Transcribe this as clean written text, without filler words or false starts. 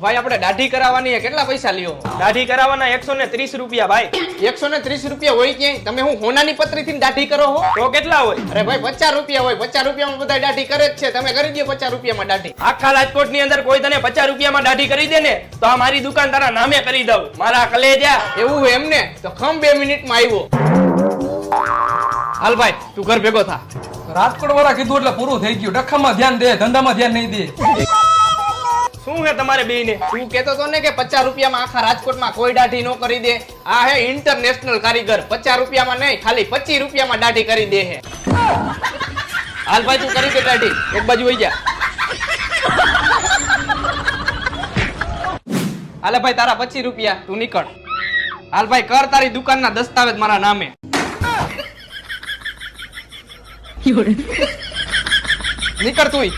ભાઈ આપણે દાઢી કરાવવાની કેટલા પૈસા લ્યો? દાઢી કરાવવાના 130 રૂપિયા ભાઈ. 130 રૂપિયા હોય ક્યાંય? તમે હું હોનાની પત્રીથી દાઢી કરો હો? તો કેટલા હોય? અરે ભાઈ 50 રૂપિયા હોય. 50 રૂપિયામાં બધા દાઢી કરે જ છે. તમે કરી દો 50 રૂપિયામાં દાઢી. આખા રાજકોટ ની અંદર કોઈ તને 50 રૂપિયામાં દાઢી કરી દે ને તો આ મારી દુકાન તારા નામે કરી દઉં. મારા કલેજા. એવું હોય એમને? તો ખમ 2 મિનિટમાં આવ્યો. હાલ ભાઈ તું ઘર ભેગો થા. રાજકોટ વાળા કીધું એટલે પૂરું થઈ ગયું. ડખમાં ધ્યાન દે, ધંધામાં ધ્યાન નહીં દે. શું હે તમારે બેયને? તું કહેતો તો ને કે 50 રૂપિયામાં આખા રાજકોટમાં કોઈ દાઢી ન કરી દે. આ હે ઇન્ટરનેશનલ કારીગર. 50 રૂપિયામાં નહીં, ખાલી 25 રૂપિયામાં દાઢી કરી દે હે. હાલ ભાઈ તું કરી દે દાઢી. એક બાજુ વઈ જા. હાલે ભાઈ તારા 25 રૂપિયા. તું નીકળ. હાલ ભાઈ કર તારી દુકાનના દસ્તાવેજ મારા નામે. નીકળ તું.